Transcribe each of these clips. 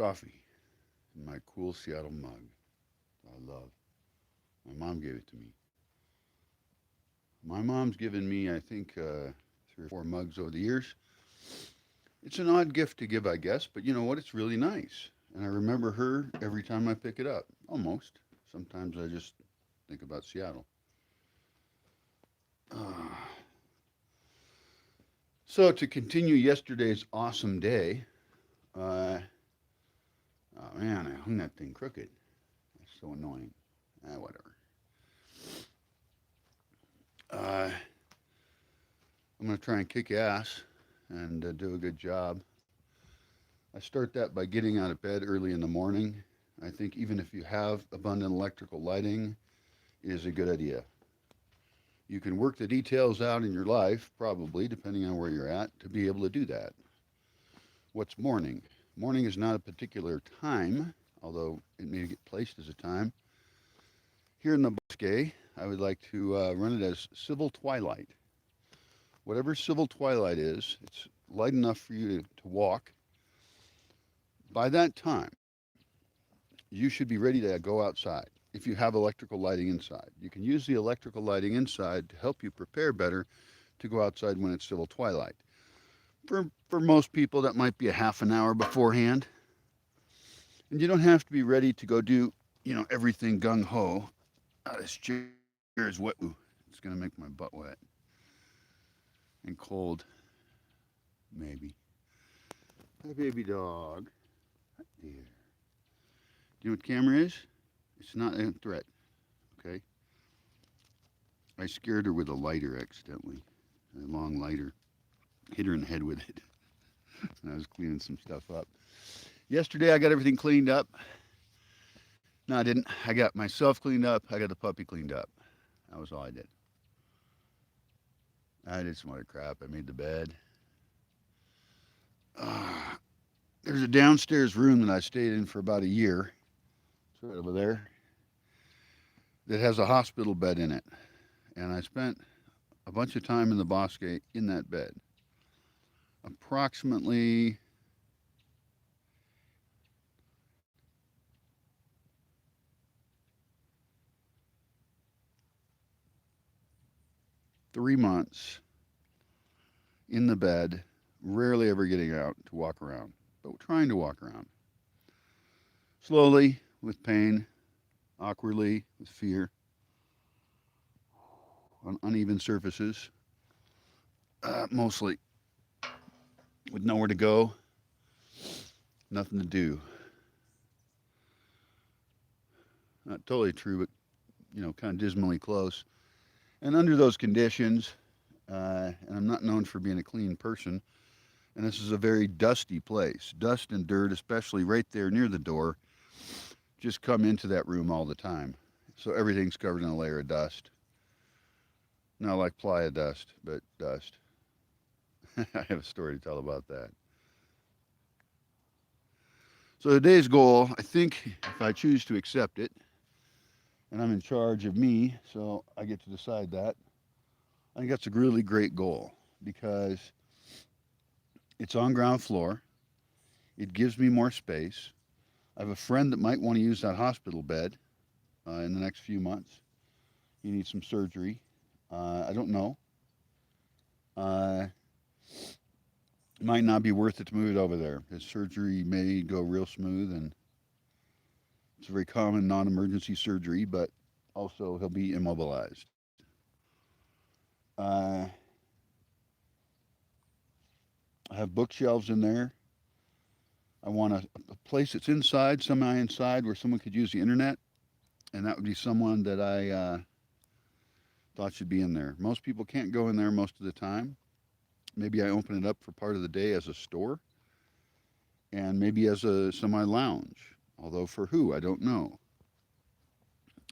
coffee in my cool Seattle mug. I love. My mom gave it to me. My mom's given me, I think, 3 or 4 mugs over the years. It's an odd gift to give, I guess, but you know what? It's really nice. And I remember her every time I pick it up. Almost. Sometimes I just think about Seattle. Uh, so to continue yesterday's awesome day, uh, oh man, I hung that thing crooked. That's so annoying. Whatever. Uh, I'm going to try and kick ass and do a good job. I start that by getting out of bed early in the morning. I think even if you have abundant electrical lighting, it is a good idea. You can work the details out in your life, probably, depending on where you're at, to be able to do that. What's morning? Morning is not a particular time, although it may get placed as a time. Here in the Bosque, I would like to run it as civil twilight. Whatever civil twilight is, it's light enough for you to walk. By that time, you should be ready to go outside if you have electrical lighting inside. You can use the electrical lighting inside to help you prepare better to go outside when it's civil twilight. For most people, that might be a half an hour beforehand. And you don't have to be ready to go do, everything gung-ho. This chair is wet. Ooh, it's going to make my butt wet. And cold. Maybe. Hi, baby dog. Hi there. Do you know what camera is? It's not a threat, okay? I scared her with a lighter accidentally, a long lighter. Hit her in the head with it. And I was cleaning some stuff up. Yesterday I got everything cleaned up. No, I didn't. I got myself cleaned up. I got the puppy cleaned up. That was all I did. I did some other crap. I made the bed. There's a downstairs room that I stayed in for about a year. It's right over there. That has a hospital bed in it. And I spent a bunch of time in the Bosque in that bed. Approximately three months in the bed, rarely ever getting out to walk around, but trying to walk around. Slowly, with pain, awkwardly, with fear, on uneven surfaces, mostly with nowhere to go, nothing to do. Not totally true, but kind of dismally close. And under those conditions, and I'm not known for being a clean person, and this is a very dusty place. Dust and dirt, especially right there near the door, just come into that room all the time. So everything's covered in a layer of dust. Not like playa dust, but dust. I have a story to tell about that. So today's goal, I think if I choose to accept it, and I'm in charge of me, so I get to decide that, I think that's a really great goal because it's on ground floor. It gives me more space. I have a friend that might want to use that hospital bed in the next few months. He needs some surgery. I don't know. It might not be worth it to move it over there. His surgery may go real smooth, and it's a very common non-emergency surgery, but also he'll be immobilized. I have bookshelves in there. I want a place that's inside, semi-inside, where someone could use the internet, and that would be someone that I thought should be in there. Most people can't go in there most of the time. Maybe I open it up for part of the day as a store, and maybe as a semi-lounge. Although for who, I don't know.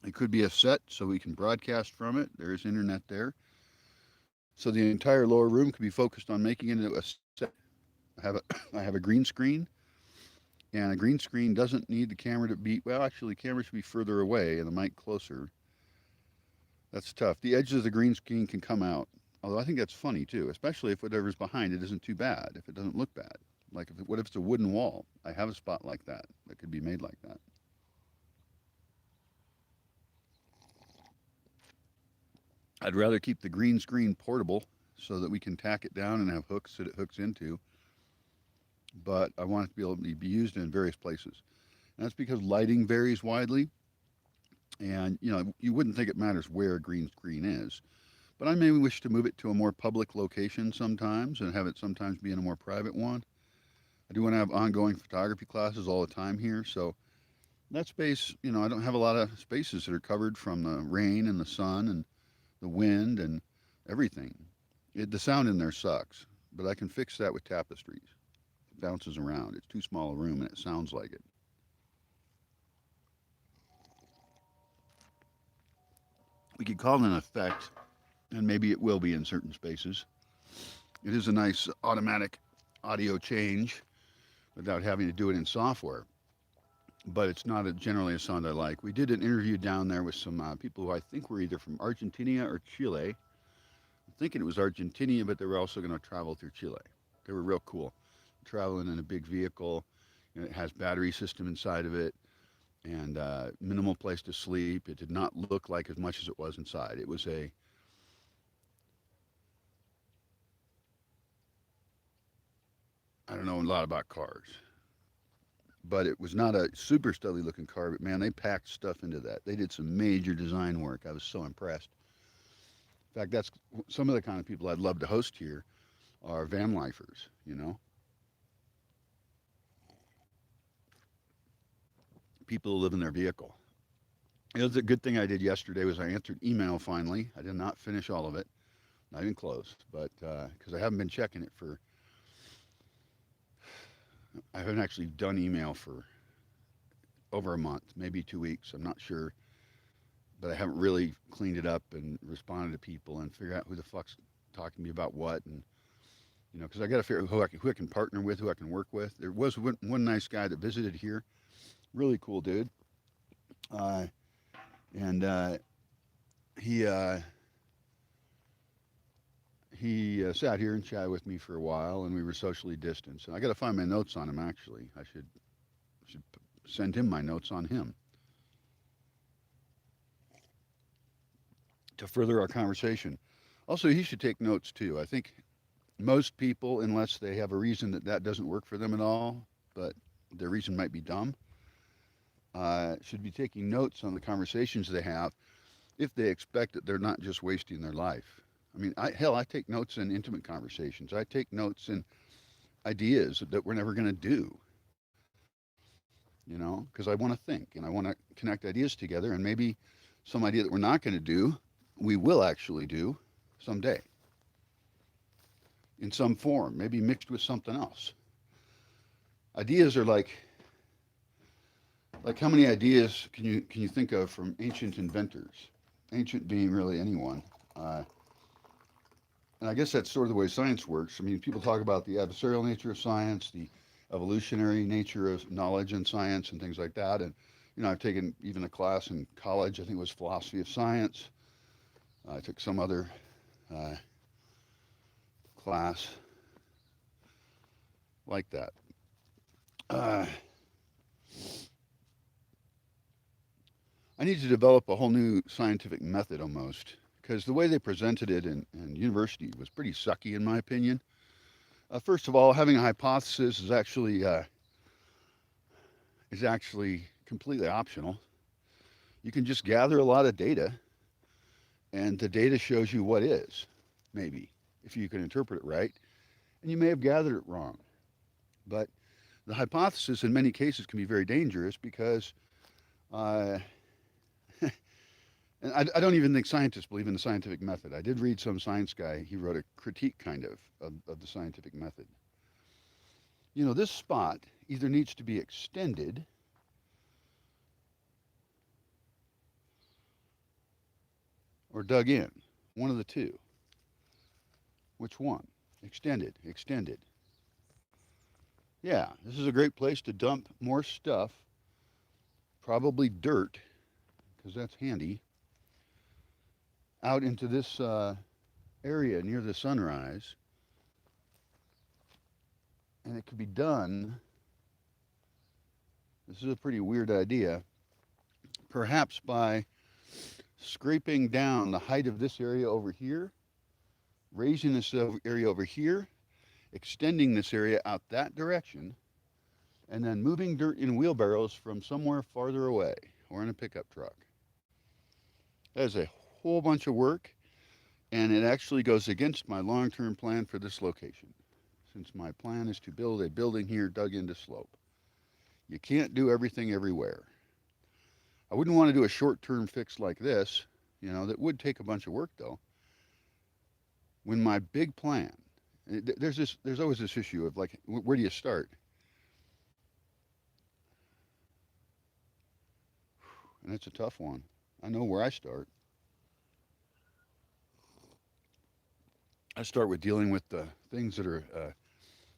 It could be a set so we can broadcast from it. There's internet there. So the entire lower room could be focused on making it into a set. I have a green screen, and a green screen doesn't need the camera to be, well, actually, the camera should be further away and the mic closer. That's tough. The edges of the green screen can come out, although I think that's funny too, especially if whatever's behind it isn't too bad, if it doesn't look bad. Like, what if it's a wooden wall? I have a spot like that that could be made like that. I'd rather keep the green screen portable so that we can tack it down and have hooks that it hooks into, but I want it to be able to be used in various places. And that's because lighting varies widely, and you wouldn't think it matters where a green screen is. But I may wish to move it to a more public location sometimes and have it sometimes be in a more private one. I do want to have ongoing photography classes all the time here, so that space, I don't have a lot of spaces that are covered from the rain and the sun and the wind and everything. The sound in there sucks, but I can fix that with tapestries. It bounces around. It's too small a room and it sounds like it. We could call it an effect, and maybe it will be in certain spaces. It is a nice automatic audio change without having to do it in software, but it's not generally a sound I like. We did an interview down there with some people who I think were either from Argentina or Chile. I'm thinking it was Argentina, but they were also going to travel through Chile. They were real cool, traveling in a big vehicle. It has battery system inside of it and minimal place to sleep. It did not look like as much as it was inside. It was I don't know a lot about cars, but it was not a super studly looking car. But man, they packed stuff into that. They did some major design work. I was so impressed. In fact, that's some of the kind of people I'd love to host here are van lifers. People who live in their vehicle. It was a good thing I did yesterday was I answered email finally. I did not finish all of it, not even close, but because I haven't been checking it for, I haven't actually done email for over a month, maybe 2 weeks. I'm not sure, but I haven't really cleaned it up and responded to people and figure out who the fuck's talking to me about what, and because I got to figure out who I can partner with, who I can work with. There was one nice guy that visited here, really cool dude, uh, and he sat here and chatted with me for a while, and we were socially distanced. And I got to find my notes on him. Actually, I should send him my notes on him to further our conversation. Also, he should take notes too. I think most people, unless they have a reason that doesn't work for them at all, but their reason might be dumb, should be taking notes on the conversations they have if they expect that they're not just wasting their life. I mean, I take notes in intimate conversations. I take notes in ideas that we're never going to do, because I want to think and I want to connect ideas together. And maybe some idea that we're not going to do, we will actually do someday in some form, maybe mixed with something else. Ideas are like how many ideas can you think of from ancient inventors? Ancient being really anyone. And I guess that's sort of the way science works. I mean, people talk about the adversarial nature of science, the evolutionary nature of knowledge and science, and things like that. And I've taken even a class in college. I think it was philosophy of science. I took some other uh, class like that. Uh, I need to develop a whole new scientific method almost, because the way they presented it in university was pretty sucky, in my opinion. First of all, having a hypothesis is actually completely optional. You can just gather a lot of data, and the data shows you what is, maybe, if you can interpret it right. And you may have gathered it wrong. But the hypothesis in many cases can be very dangerous because, uh, and I don't even think scientists believe in the scientific method. I did read some science guy, he wrote a critique kind of the scientific method. This spot either needs to be extended or dug in, one of the two. Which one? Extended, extended. Yeah, this is a great place to dump more stuff, probably dirt, because that's handy, out into this area near the sunrise. And it could be done, this is a pretty weird idea, perhaps by scraping down the height of this area over here, raising this area over here, extending this area out that direction, and then moving dirt in wheelbarrows from somewhere farther away or in a pickup truck. That is a whole bunch of work, and it actually goes against my long-term plan for this location, since my plan is to build a building here dug into slope. You can't do everything everywhere. I wouldn't want to do a short-term fix like this, that would take a bunch of work though. When my big plan, there's always this issue of like, where do you start? And it's a tough one. I know where I start. I start with dealing with the things that are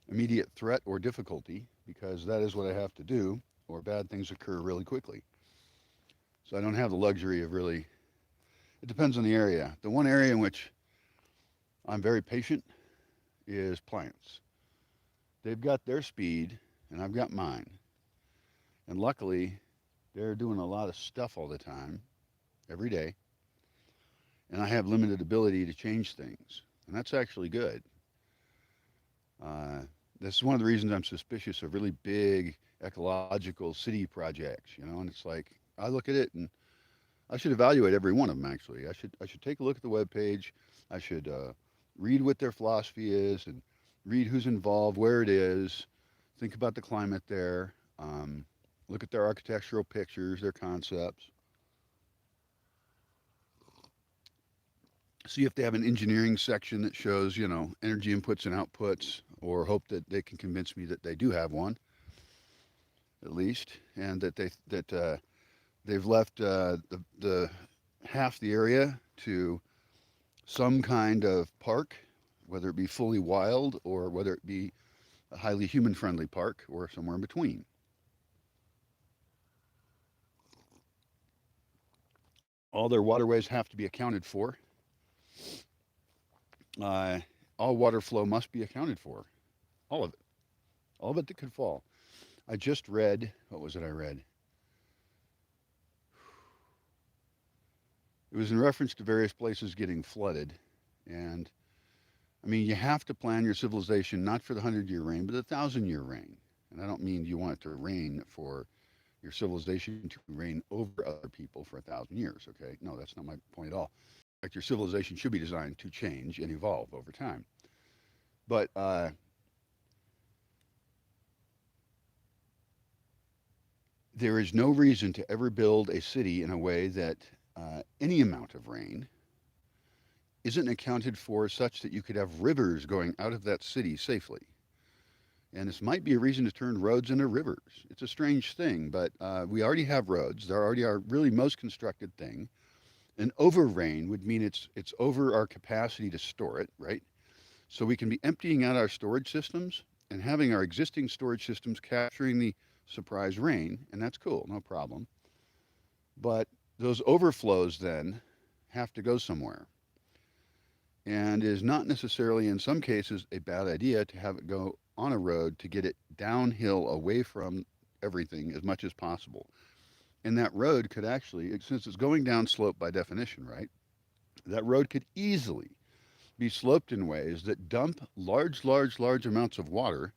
immediate threat or difficulty, because that is what I have to do, or bad things occur really quickly. So I don't have the luxury of really, it depends on the area. The one area in which I'm very patient is plants. They've got their speed and I've got mine. And luckily, they're doing a lot of stuff all the time, every day. And I have limited ability to change things. And that's actually good. This is one of the reasons I'm suspicious of really big ecological city projects, and it's like, I look at it and I should evaluate every one of them actually. I should take a look at the webpage. I should read what their philosophy is and read who's involved, where it is, think about the climate there, look at their architectural pictures, their concepts. See if they have an engineering section that shows, energy inputs and outputs, or hope that they can convince me that they do have one, at least, and that they've left the half the area to some kind of park, whether it be fully wild or whether it be a highly human-friendly park or somewhere in between. All their waterways have to be accounted for. All water flow must be accounted for. All of it. All of it that could fall. I just read, what was it I read? It was in reference to various places getting flooded. And I mean, you have to plan your civilization not for the 100-year reign, but the 1,000-year reign. And I don't mean you want it to reign for your civilization to reign over other people for 1,000 years, okay? No, that's not my point at all. In fact, your civilization should be designed to change and evolve over time. But there is no reason to ever build a city in a way that any amount of rain isn't accounted for such that you could have rivers going out of that city safely. And this might be a reason to turn roads into rivers. It's a strange thing, but we already have roads. They're already our really most constructed thing. An over rain would mean it's over our capacity to store it, right? So we can be emptying out our storage systems and having our existing storage systems capturing the surprise rain, and that's cool, no problem. But those overflows then have to go somewhere. And it is not necessarily, in some cases, a bad idea to have it go on a road to get it downhill away from everything as much as possible. And that road could actually, since it's going down slope by definition, right? That road could easily be sloped in ways that dump large amounts of water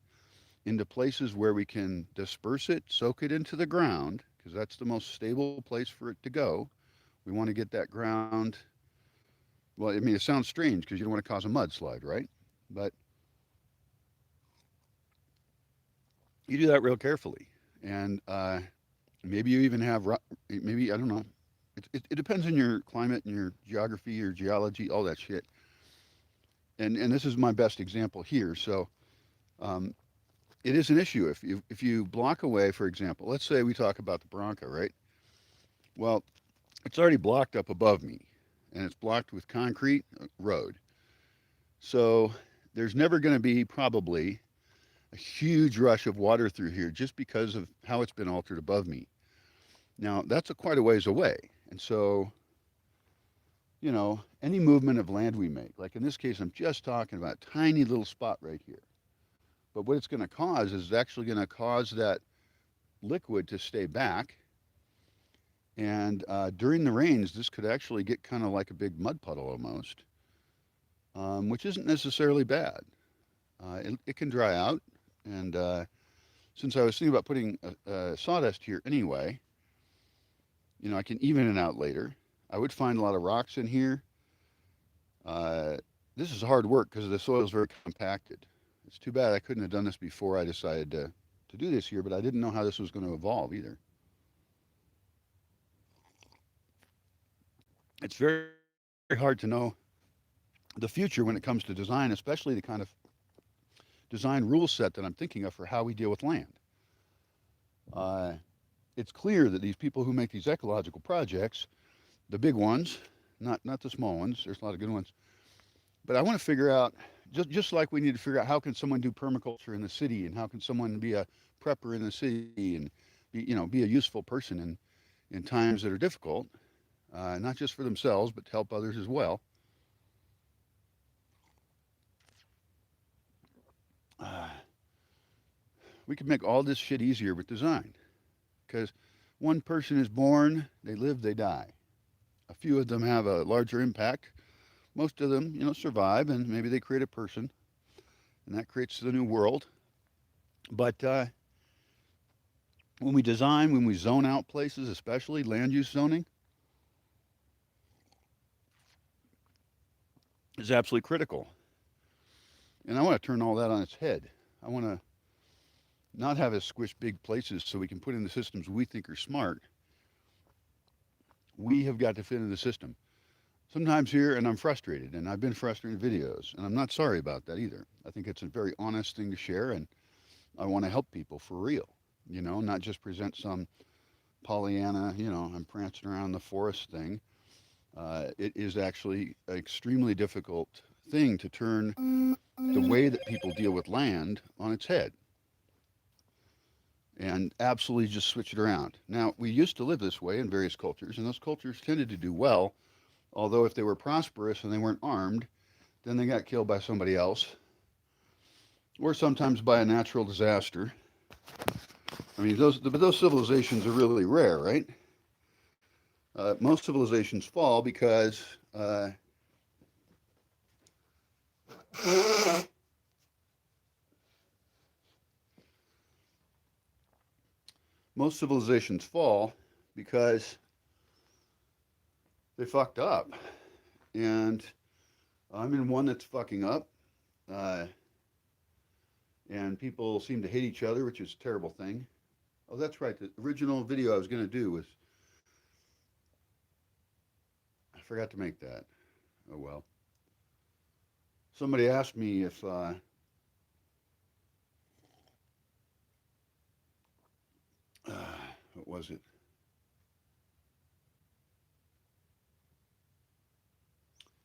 into places where we can disperse it, soak it into the ground, because that's the most stable place for it to go. We want to get that ground, well, I mean, it sounds strange because you don't want to cause a mudslide, right? But you do that real carefully. And maybe you even have, maybe, I don't know. It depends on your climate and your geography, your geology, all that shit. And this is my best example here. So it is an issue. If you block away, for example, let's say we talk about the Bronco, right? Well, it's already blocked up above me, and it's blocked with concrete road. So there's never going to be probably a huge rush of water through here just because of how it's been altered above me. Now, that's quite a ways away. And so, any movement of land we make, like in this case, I'm just talking about a tiny little spot right here. But what it's going to cause is actually going to cause that liquid to stay back. And during the rains, this could actually get kind of like a big mud puddle almost, which isn't necessarily bad. It can dry out. And since I was thinking about putting sawdust here anyway, I can even it out later. I would find a lot of rocks in here. Uh, this is hard work because the soil is very compacted. It's too bad I couldn't have done this before I decided to do this here, but I didn't know how this was going to evolve either. It's very hard to know the future when it comes to design, especially the kind of design rule set that I'm thinking of for how we deal with land. Uh, it's clear that these people who make these ecological projects, the big ones, not the small ones, there's a lot of good ones, but I want to figure out, just like we need to figure out how can someone do permaculture in the city, and how can someone be a prepper in the city, and be a useful person in times that are difficult, not just for themselves but to help others as well. Uh, we could make all this shit easier with design, because one person is born, they live, they die. A few of them have a larger impact. Most of them, survive, and maybe they create a person, and that creates the new world. But when we design, when we zone out places, especially land use zoning, is absolutely critical. And I want to turn all that on its head. I want to not have us squish big places so we can put in the systems we think are smart. We have got to fit in the system. Sometimes here, and I'm frustrated, and I've been frustrated in videos, and I'm not sorry about that either. I think it's a very honest thing to share, and I want to help people for real, not just present some Pollyanna, I'm prancing around the forest thing. It is actually an extremely difficult thing to turn the way that people deal with land on its head and absolutely just switch it around. Now, we used to live this way in various cultures, and those cultures tended to do well, although if they were prosperous and they weren't armed, then they got killed by somebody else, or sometimes by a natural disaster. I mean, those civilizations are really rare, right? Most civilizations fall because most civilizations fall because they fucked up, and I'm in one that's fucking up, uh, and people seem to hate each other, which is a terrible thing. Oh, that's right. The original video I was going to do was I forgot to make that. Oh well. Somebody asked me if what was it?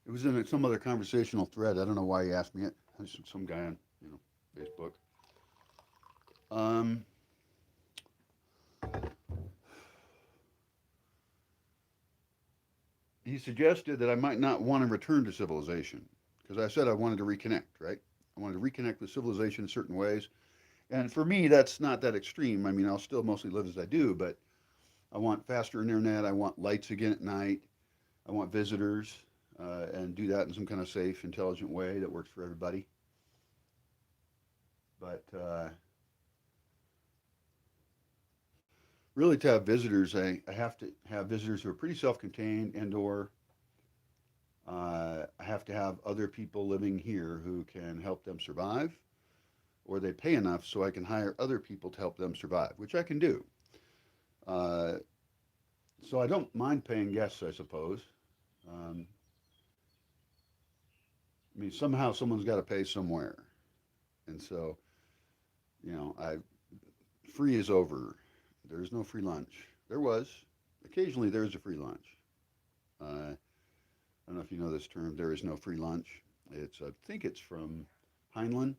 It was in some other conversational thread. I don't know why he asked me it. Some guy on Facebook. Um, he suggested that I might not want to return to civilization because I said I wanted to reconnect. Right? I wanted to reconnect with civilization in certain ways. And for me, that's not that extreme. I mean, I'll still mostly live as I do, but I want faster internet. I want lights again at night. I want visitors, and do that in some kind of safe, intelligent way that works for everybody. But really, to have visitors, I have to have visitors who are pretty self-contained, and/or I have to have other people living here who can help them survive, or they pay enough so I can hire other people to help them survive, which I can do. Uh, so I don't mind paying guests, I suppose. Um, I mean, somehow someone's got to pay somewhere, and so I free is over. There's no free lunch. There was occasionally there is a free lunch. I don't know if you know this term. There is no free lunch. I think it's from Heinlein,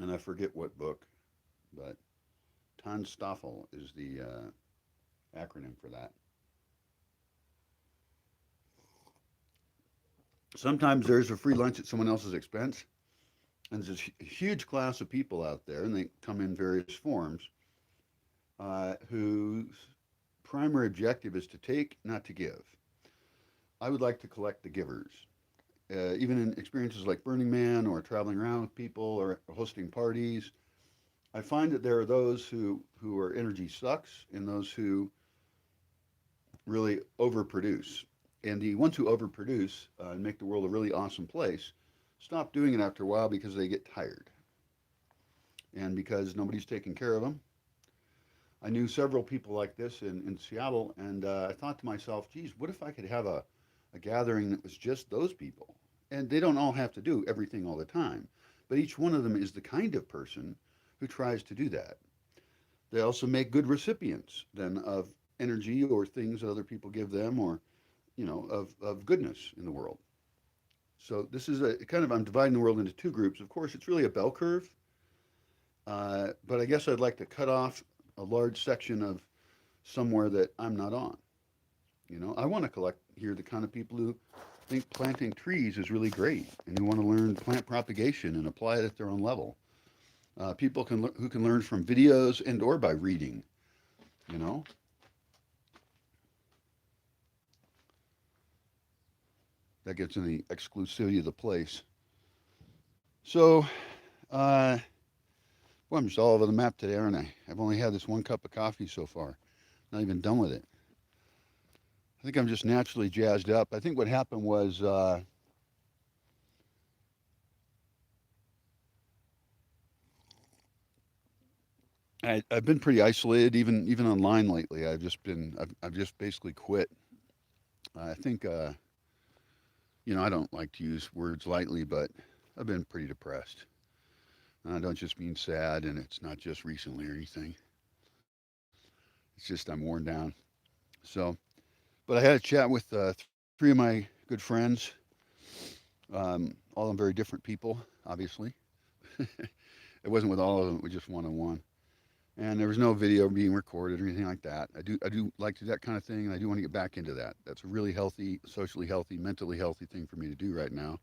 and I forget what book, but Tanstoffel is the acronym for that. Sometimes there's a free lunch at someone else's expense, And there's a huge class of people out there, and they come in various forms, whose primary objective is to take, not to give. I would like to collect the givers. Even in experiences like Burning Man or traveling around with people or hosting parties, I find that there are those who are energy sucks and those who really overproduce. And the ones who overproduce and make the world a really awesome place stop doing it after a while because they get tired and because nobody's taking care of them. I knew several people like this in Seattle, and I thought to myself, geez, what if I could have a gathering that was just those people? And they don't all have to do everything all the time, but each one of them is the kind of person who tries to do that. They also make good recipients then of energy or things that other people give them, or of goodness in the world. So this is a kind of, I'm dividing the world into two groups. Of course, it's really a bell curve, but I guess I'd like to cut off a large section of somewhere that I'm not on. I want to collect here the kind of people who think planting trees is really great and who want to learn plant propagation and apply it at their own level. People who can learn from videos and or by reading. You know, that gets in the exclusivity of the place. So, uh, well, I'm just all over the map today, aren't I? I've only had this one cup of coffee so far. Not even done with it. I think I'm just naturally jazzed up. I think what happened was I've been pretty isolated, even online lately. I've just basically quit. I think I don't like to use words lightly, but I've been pretty depressed. And I don't just mean sad, and it's not just recently or anything. It's just I'm worn down. So, but I had a chat with three of my good friends. All of them very different people, obviously. It wasn't with all of them; it was just one on one. And there was no video being recorded or anything like that. I do like to do that kind of thing, and I do want to get back into that. That's a really healthy, socially healthy, mentally healthy thing for me to do right now,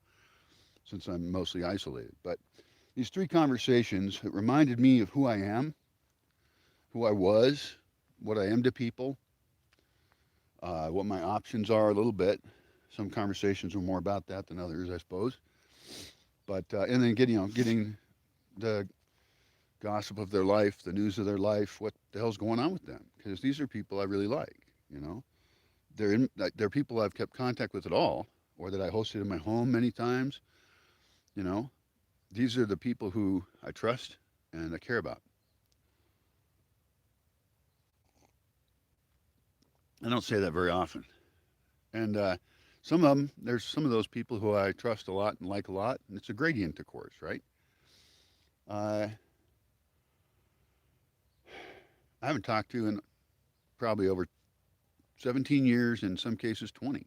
since I'm mostly isolated. But these three conversations, it reminded me of who I am, who I was, what I am to people, what my options are a little bit. Some conversations were more about that than others, I suppose. But and then getting the gossip of their life, the news of their life, what the hell's going on with them? Because these are people I really like. You know, they're people I've kept contact with at all, or that I hosted in my home many times. You know, these are the people who I trust and I care about. I don't say that very often, and there's some of those people who I trust a lot and like a lot, and it's a gradient, of course, right? Uh, I haven't talked to in probably over 17 years, in some cases 20.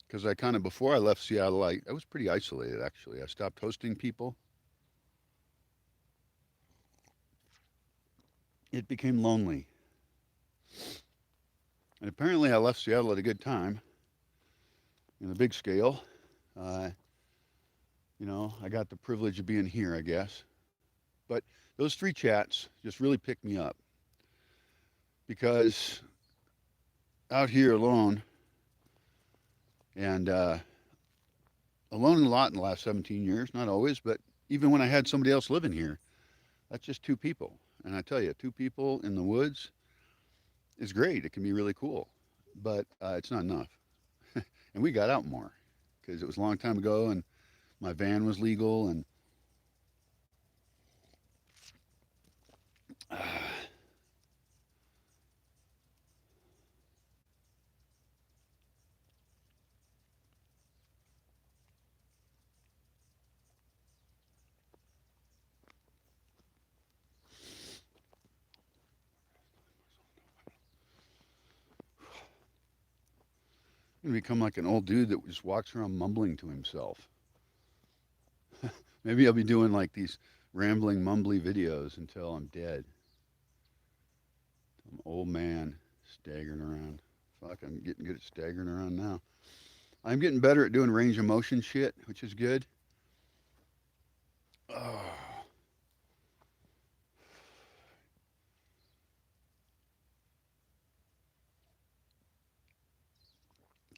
Because I kind of, before I left Seattle, I was pretty isolated actually. I stopped hosting people. It became lonely. And apparently I left Seattle at a good time in a big scale. Uh, I got the privilege of being here, I guess. But those three chats just really picked me up because out here alone, and alone a lot in the last 17 years, not always, but even when I had somebody else living here, that's just two people. And I tell you, two people in the woods is great. It can be really cool, but it's not enough. And we got out more because it was a long time ago, and my van was legal, and uh, I'm gonna become like an old dude that just walks around mumbling to himself. Maybe I'll be doing like these rambling, mumbly videos until I'm dead. I'm an old man staggering around. Fuck, I'm getting good at staggering around now. I'm getting better at doing range of motion shit, which is good. Oh,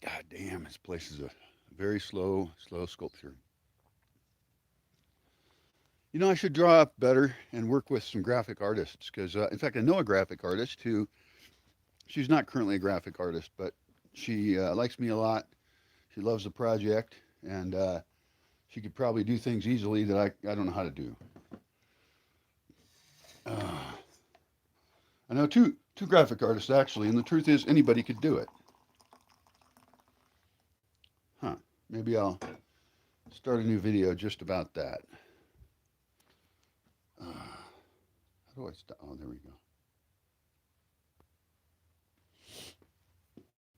God damn, this place is a very slow sculpture. You know, I should draw up better and work with some graphic artists because, in fact, I know a graphic artist who, she's not currently a graphic artist, but she likes me a lot. She loves the project, and she could probably do things easily that I don't know how to do. Uh, I know two graphic artists actually, and the truth is anybody could do it. Huh? Maybe I'll start a new video just about that. How do I stop? Oh, there we go.